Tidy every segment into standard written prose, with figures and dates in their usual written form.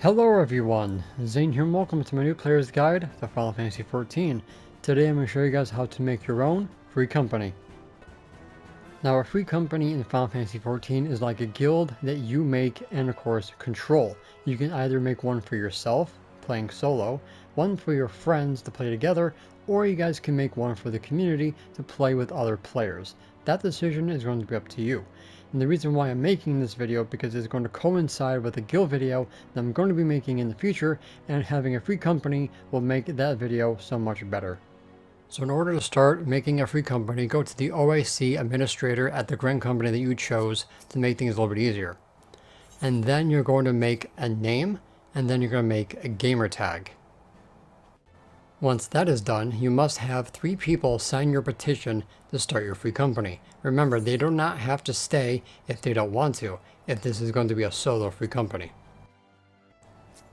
Hello everyone, Zane here and welcome to my new player's guide to Final Fantasy XIV. Today I'm going to show you guys how to make your own free company. Now a free company in Final Fantasy XIV is like a guild that you make and of course control. You can either make one for yourself, playing solo, one for your friends to play together, or you guys can make one for the community to play with other players. That decision is going to be up to you. And the reason why I'm making this video because it's going to coincide with a guild video that I'm going to be making in the future, and having a free company will make that video so much better. So in order to start making a free company, go to the OIC administrator at the grand company that you chose to make things a little bit easier. And then you're going to make a name, and then you're going to make a gamer tag. Once that is done, you must have 3 people sign your petition to start your free company. Remember, they do not have to stay if they don't want to, if this is going to be a solo free company.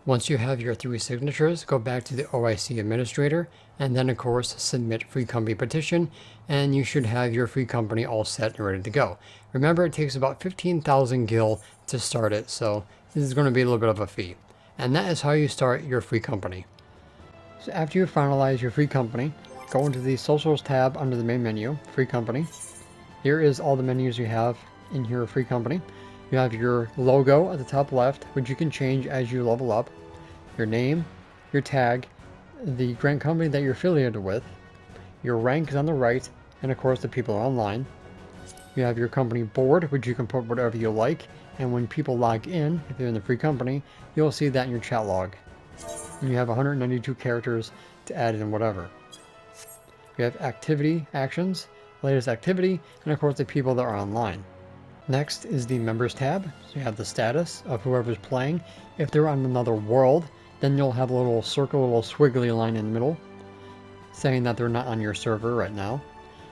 Once you have your 3 signatures, go back to the OIC administrator, and then of course submit free company petition, and you should have your free company all set and ready to go. Remember, it takes about 15,000 gil to start it, so this is going to be a little bit of a fee. And that is how you start your free company. So after you finalize your free company, go into the socials tab under the main menu, free company. Here is all the menus you have in your free company. You have your logo at the top left, which you can change as you level up, your name, your tag, the grand company that you're affiliated with, your rank is on the right, and of course the people online. You have your company board, which you can put whatever you like, and when people log in, if they're in the free company, you'll see that in your chat log. And you have 192 characters to add in whatever. You have activity actions, latest activity, and of course the people that are online. Next is the members tab. So you have the status of whoever's playing. If they're on another world, then you'll have a little circle, a little squiggly line in the middle saying that they're not on your server right now.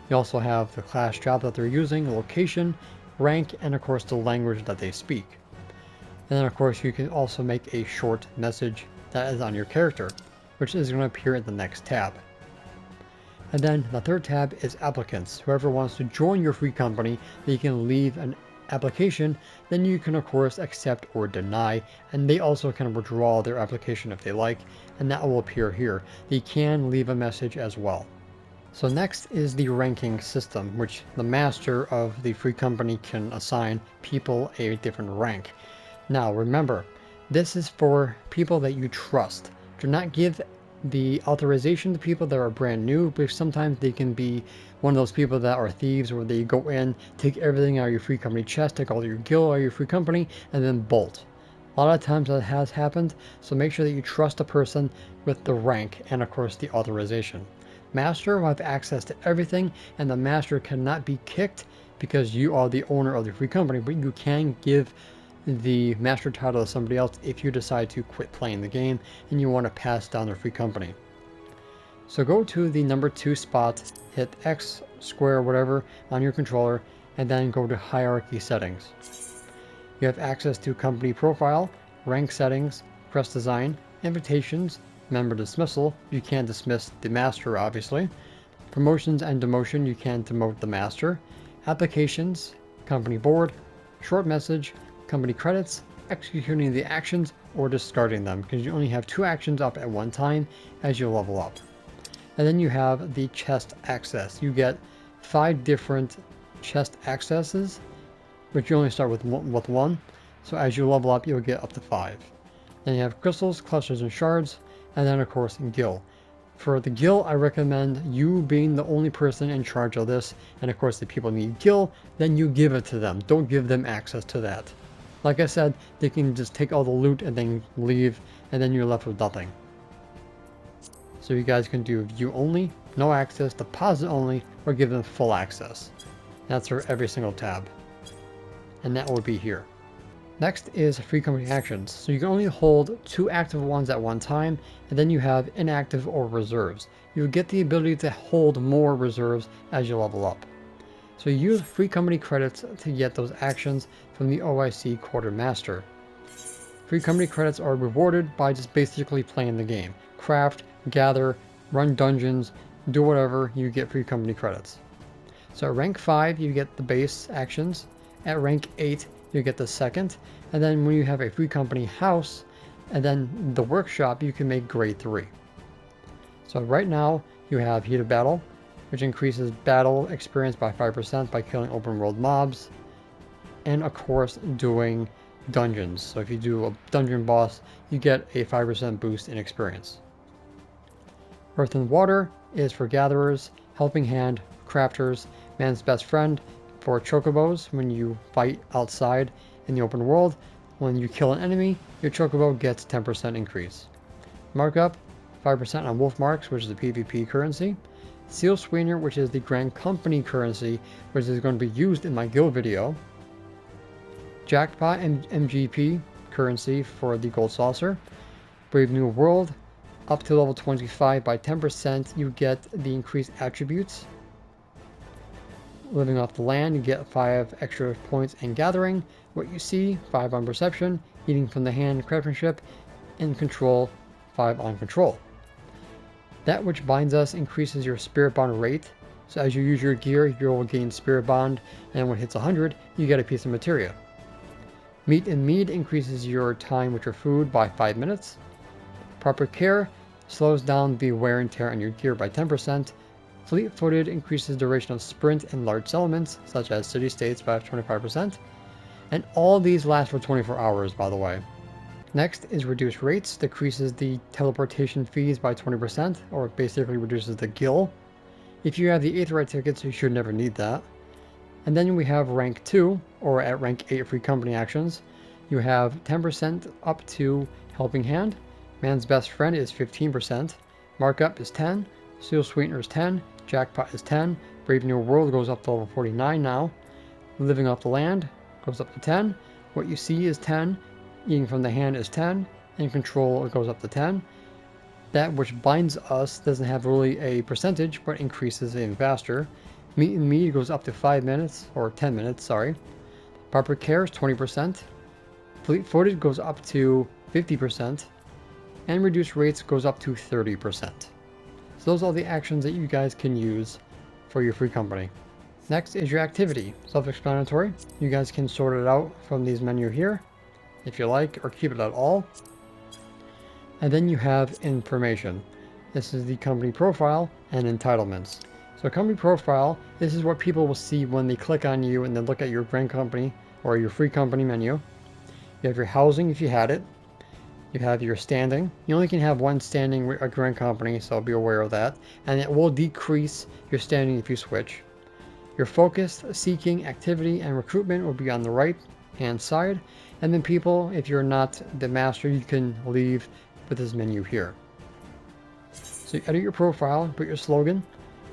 You also have the class job that they're using, the location, rank, and of course the language that they speak. And then of course you can also make a short message that is on your character, which is going to appear in the next tab. And then the third tab is applicants. Whoever wants to join your free company, they can leave an application, then you can of course accept or deny, and they also can withdraw their application if they like, and that will appear here. They can leave a message as well. So next is the ranking system, which the master of the free company can assign people a different rank. Now remember, this is for people that you trust. Do not give the authorization to people that are brand new, because sometimes they can be one of those people that are thieves where they go in, take everything out of your free company chest, take all your gil out of your free company, and then bolt. A lot of times that has happened, so make sure that you trust the person with the rank and of course the authorization. Master will have access to everything, and the master cannot be kicked because you are the owner of the free company, but you can give the master title to somebody else if you decide to quit playing the game and you want to pass down their free company. So go to the number 2 spot, hit X, square, whatever on your controller, and then go to hierarchy settings. You have access to company profile, rank settings, crest design, invitations, member dismissal. You can't dismiss the master obviously. Promotions and demotion, you can demote the master. Applications, company board, short message, company credits, executing the actions, or discarding them, because you only have 2 actions up at one time as you level up. And then you have the chest access. You get 5 different chest accesses, but you only start with one. So as you level up, you'll get up to 5. Then you have crystals, clusters, and shards, and then of course gil. For the gil, I recommend you being the only person in charge of this, and of course if people need gil, then you give it to them. Don't give them access to that. Like I said, they can just take all the loot and then leave, and then you're left with nothing. So you guys can do view only, no access, deposit only, or give them full access. That's for every single tab. And that will be here. Next is free company actions. So you can only hold 2 active ones at one time, and then you have inactive or reserves. You'll get the ability to hold more reserves as you level up. So you use free company credits to get those actions from the OIC Quartermaster. Free company credits are rewarded by just basically playing the game. Craft, gather, run dungeons, do whatever, you get free company credits. So at rank 5 you get the base actions, at rank 8 you get the second, and then when you have a free company house, And then the workshop you can make grade 3. So right now you have Heat of Battle, which increases battle experience by 5% by killing open world mobs, and of course doing dungeons. So if you do a dungeon boss, you get a 5% boost in experience. Earth and Water is for gatherers, Helping Hand, crafters, man's best friend for chocobos when you fight outside in the open world. When you kill an enemy, your chocobo gets 10% increase. Markup, 5% on wolf marks, which is the PvP currency. Seal Sweetener, which is the Grand Company currency, which is going to be used in my guild video. Jackpot and MGP currency for the Gold Saucer. Brave New World, up to level 25 by 10% you get the increased attributes. Living Off the Land, you get 5 extra points in Gathering. What you see, 5 on Perception, Eating from the Hand, Craftsmanship, and Control, 5 on Control. That which binds us increases your Spirit Bond rate. So as you use your gear, you will gain Spirit Bond, and when it hits 100, you get a piece of materia. Meat and Mead increases your time with your food by 5 minutes. Proper Care slows down the wear and tear on your gear by 10%. Fleet-footed increases duration of sprint in large settlements, such as city-states, by 25%. And all these last for 24 hours, by the way. Next is Reduced Rates, decreases the teleportation fees by 20%, or basically reduces the gil. If you have the Aetheryte tickets, you should never need that. And then we have Rank 2, or at Rank 8 free company actions. You have 10% up to Helping Hand. Man's Best Friend is 15%. Markup is 10. Seal Sweetener is 10. Jackpot is 10. Brave New World goes up to level 49 now. Living Off the Land goes up to 10. What you see is 10. Eating from the Hand is 10. And Control goes up to 10. That which binds us doesn't have really a percentage, but increases even faster. Meat and Mead goes up to 5 minutes, or 10 minutes, sorry. Proper Care is 20%. Fleet-footed goes up to 50%. And Reduced Rates goes up to 30%. So those are all the actions that you guys can use for your free company. Next is your activity. Self-explanatory. You guys can sort it out from these menu here, if you like, or keep it at all. And then you have information. This is the company profile and entitlements. So company profile, this is what people will see when they click on you and then look at your Grand Company or your free company menu. You have your housing if you had it. You have your standing. You only can have one standing with a Grand Company, so be aware of that. And it will decrease your standing if you switch. Your focus, seeking, activity, and recruitment will be on the right hand side. And then people, if you're not the master, you can leave with this menu here. So you edit your profile, put your slogan,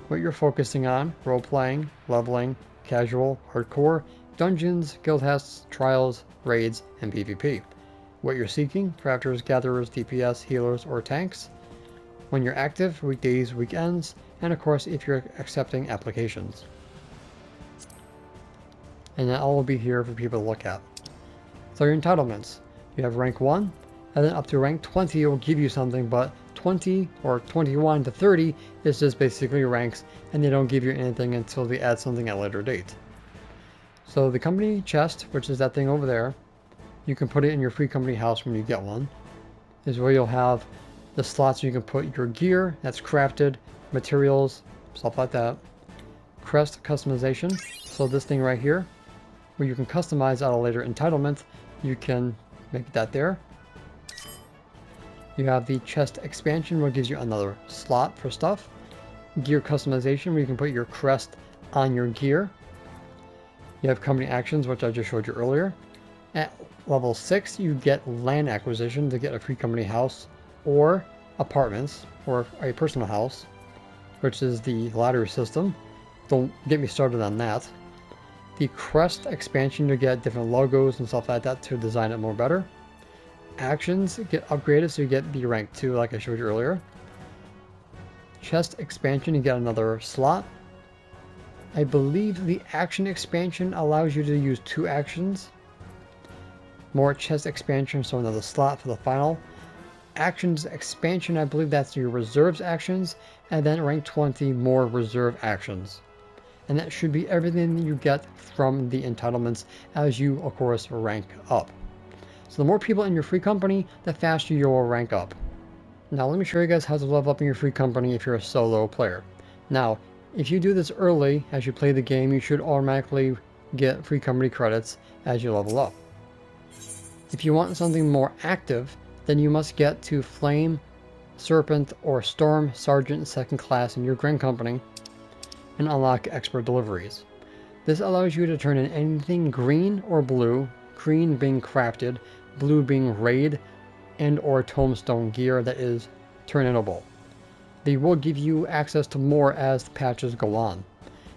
what you're focusing on, role-playing, leveling, casual, hardcore, dungeons, guild tests, trials, raids, and PvP. What you're seeking, crafters, gatherers, DPS, healers, or tanks. When you're active, weekdays, weekends, and of course if you're accepting applications. And that all will be here for people to look at. So your entitlements. You have rank 1, and then up to rank 20 it will give you something, but 20 or 21 to 30 is just basically ranks, and they don't give you anything until they add something at a later date. So the company chest, which is that thing over there, you can put it in your free company house when you get one, is where you'll have the slots you can put your gear that's crafted, materials, stuff like that. Crest customization, so this thing right here, where you can customize at a later entitlement, you can make that there. You have the chest expansion, which gives you another slot for stuff. Gear customization, where you can put your crest on your gear. You have company actions, which I just showed you earlier. At level 6, you get land acquisition to get a free company house or apartments or a personal house, which is the lottery system. Don't get me started on that. The crest expansion to get different logos and stuff like that to design it more better. Actions get upgraded, so you get the rank 2 like I showed you earlier. Chest expansion, you get another slot. I believe the action expansion allows you to use 2 actions. More chest expansion, so another slot for the final. Actions expansion, I believe that's your reserves actions, and then rank 20 more reserve actions. And that should be everything you get from the entitlements as you, of course, rank up. So the more people in your free company, the faster you will rank up. Now let me show you guys how to level up in your free company if you're a solo player. Now, if you do this early as you play the game, you should automatically get free company credits as you level up. If you want something more active, then you must get to Flame, Serpent, or Storm Sergeant 2nd class in your Grand Company and unlock expert deliveries. This allows you to turn in anything green or blue, green being crafted, blue being raid, and or tombstone gear that is turn-inable. They will give you access to more as the patches go on,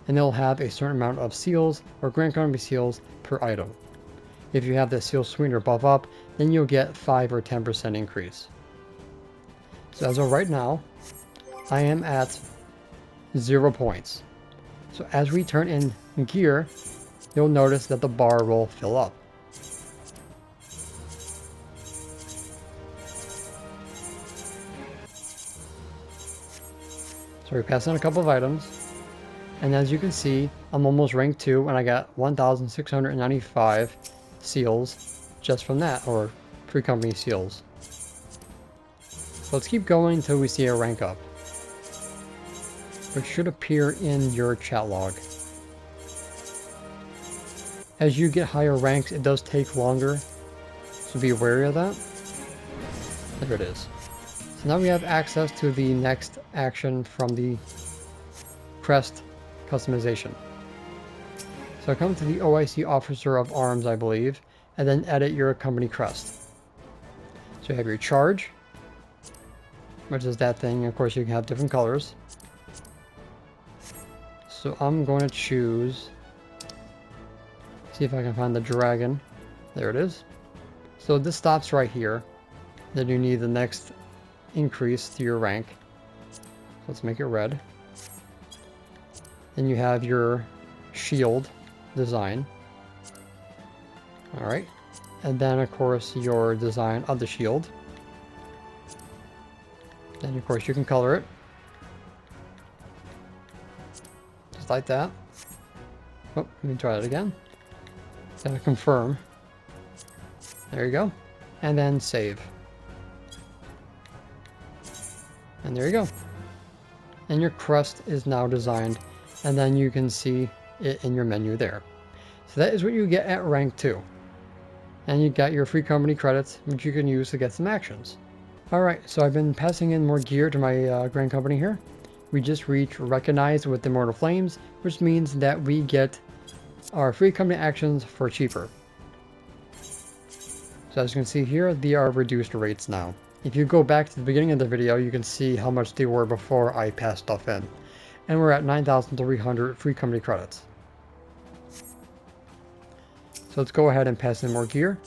and they'll have a certain amount of seals or Grand Company seals per item. If you have the seal sweetener buff up, then you'll get 5 or 10% increase. So as of right now, I am at 0 points. So as we turn in gear, you'll notice that the bar will fill up. So we pass in a couple of items, and as you can see, I'm almost rank 2 and I got 1,695 seals just from that, or free company seals. So let's keep going until we see a rank up, which should appear in your chat log. As you get higher ranks, it does take longer, so be wary of that. There it is. So now we have access to the next action from the crest customization. So come to the OIC Officer of Arms, I believe, and then edit your company crest. So you have your charge, which is that thing. Of course, you can have different colors. So I'm going to choose, see if I can find the dragon. There it is. So this stops right here. Then you need the next increase to your rank. Let's make it red. Then you have your shield design. Alright. And then of course your design of the shield. Then of course you can color it. Just like that. Oh, let me try it again. Gotta confirm. There you go. And then save. And there you go. And your crest is now designed, and then you can see it in your menu there. So that is what you get at rank 2. And you got your free company credits, which you can use to get some actions. Alright, so I've been passing in more gear to my Grand Company here. We just reached Recognized with Immortal Flames, which means that we get our free company actions for cheaper. So as you can see here, they are reduced rates now. If you go back to the beginning of the video, you can see how much they were before I passed stuff in. And we're at 9,300 free company credits. So let's go ahead and pass in more gear.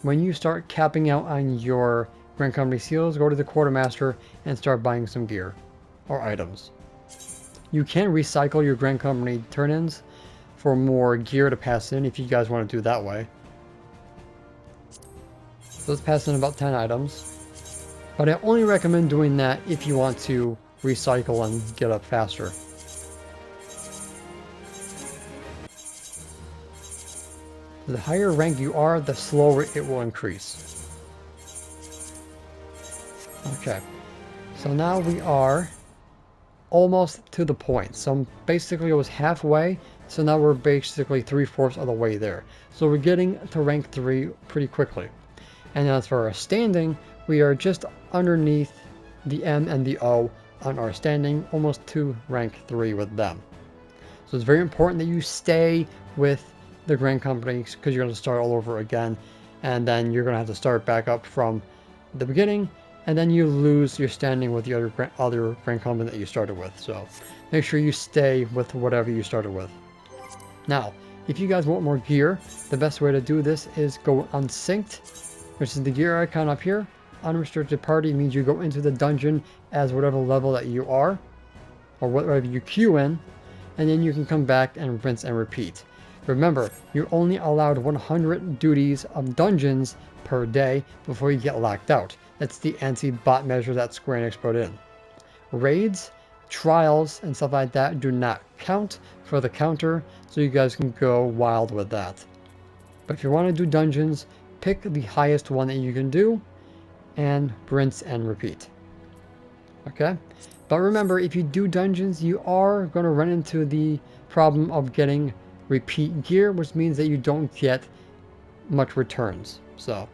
When you start capping out on your Grand Company seals, go to the Quartermaster and start buying some gear or items. You can recycle your Grand Company turn-ins for more gear to pass in if you guys want to do it that way. So let's pass in about 10 items. But I only recommend doing that if you want to recycle and get up faster. The higher rank you are, the slower it will increase. Okay, so now we are almost to the point. So basically it was halfway, so now we're basically 3/4 of the way there. So we're getting to rank 3 pretty quickly. And as for our standing, we are just underneath the M and the O on our standing, almost to rank 3 with them. So it's very important that you stay with the Grand Company, because you're going to start all over again, and then you're going to have to start back up from the beginning, and then you lose your standing with the other Grand Company that you started with. So make sure you stay with whatever you started with. Now, if you guys want more gear, the best way to do this is go unsynced, which is the gear icon up here. Unrestricted party means you go into the dungeon as whatever level that you are, or whatever you queue in, and then you can come back and rinse and repeat. Remember, you're only allowed 100 duties of dungeons per day before you get locked out. That's the anti-bot measure that Square Enix put in. Raids, trials, and stuff like that do not count for the counter, so you guys can go wild with that. But if you want to do dungeons, pick the highest one that you can do and rinse and repeat. Okay? But remember, if you do dungeons, you are going to run into the problem of getting repeat gear, which means that you don't get much returns. So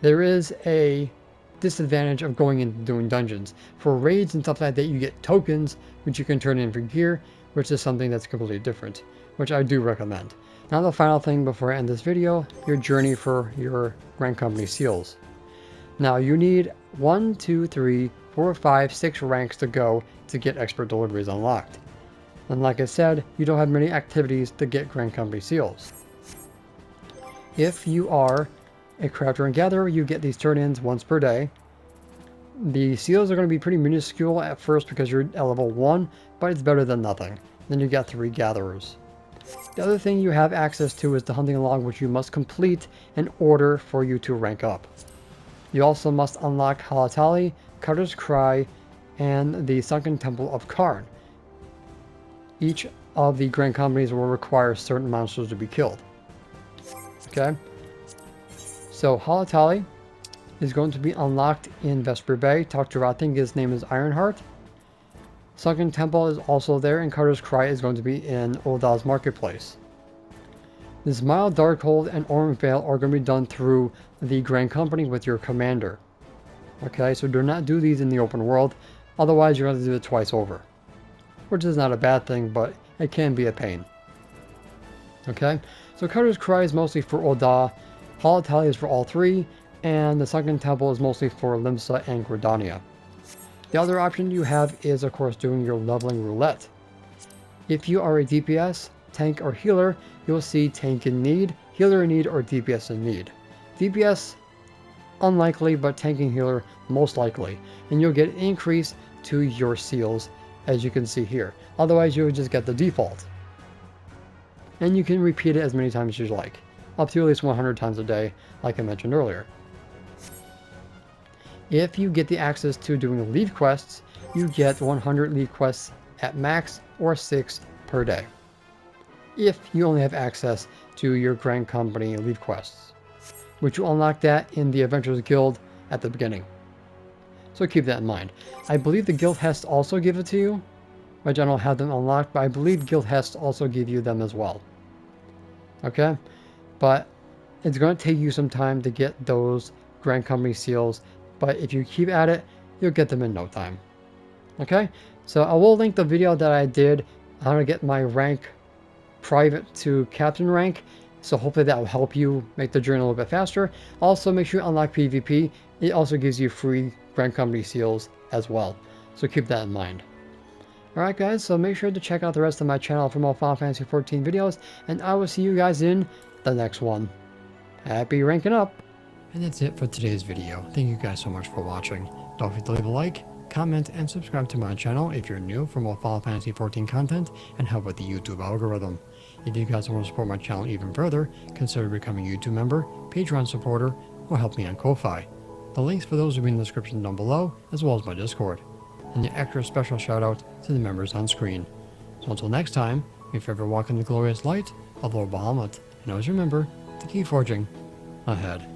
there is a disadvantage of going into doing dungeons. For raids and stuff like that, you get tokens, which you can turn in for gear, which is something that's completely different, which I do recommend. Now the final thing before I end this video, your journey for your Grand Company seals. Now you need 1, 2, 3, 4, 5, 6 ranks to go to get expert deliveries unlocked. And like I said, you don't have many activities to get Grand Company seals. If you are a crafter and gatherer, you get these turn-ins once per day. The seals are going to be pretty minuscule at first because you're at level 1, but it's better than nothing. Then you got 3 gatherers. The other thing you have access to is the hunting log, which you must complete in order for you to rank up. You also must unlock Halatali, Cutter's Cry, and the Sunken Temple of Karn. Each of the Grand Companies will require certain monsters to be killed. Okay? So Halatali is going to be unlocked in Vesper Bay. Talk to I think his name is Ironheart. Sunken Temple is also there, and Cutter's Cry is going to be in Ul'dah's Marketplace. The Smile, Darkhold, and Ormvale are going to be done through the Grand Company with your commander. Okay, so do not do these in the open world, otherwise you're going to do it twice over. Which is not a bad thing, but it can be a pain. Okay, so Cutter's Cry is mostly for Ul'dah, Halatali is for all 3, and the Sunken Temple is mostly for Limsa and Gridania. The other option you have is, of course, doing your leveling roulette. If you are a DPS, tank, or healer, you'll see tank in need, healer in need, or DPS in need. DPS, unlikely, but tank and healer, most likely. And you'll get an increase to your seals, as you can see here. Otherwise, you'll just get the default. And you can repeat it as many times as you like, up to at least 100 times a day, like I mentioned earlier. If you get the access to doing leave quests, you get 100 leave quests at max, or 6 per day. If you only have access to your Grand Company leave quests, which you unlock that in the Adventurers Guild at the beginning. So keep that in mind. I believe the guild has to also give it to you, which I don't have them unlocked, but I believe guild has to also give you them as well. Okay? But it's going to take you some time to get those Grand Company seals, but if you keep at it, you'll get them in no time. Okay? So I will link the video that I did on how to get my rank private to captain rank, so hopefully that will help you make the journey a little bit faster. Also, make sure you unlock PvP. It also gives you free Grand Company seals as well, so keep that in mind. Alright guys, so make sure to check out the rest of my channel for more Final Fantasy XIV videos, and I will see you guys in the next one. Happy ranking up! And that's it for today's video. Thank you guys so much for watching. Don't forget to leave a like, comment, and subscribe to my channel if you're new for more Final Fantasy XIV content and help with the YouTube algorithm. If you guys want to support my channel even further, consider becoming a YouTube member, Patreon supporter, or help me on Ko-Fi. The links for those will be in the description down below, as well as my Discord. And the extra special shout out to the members on screen. So until next time, if you ever walk in the glorious light of Lord Bahamut, and always remember to keep forging ahead.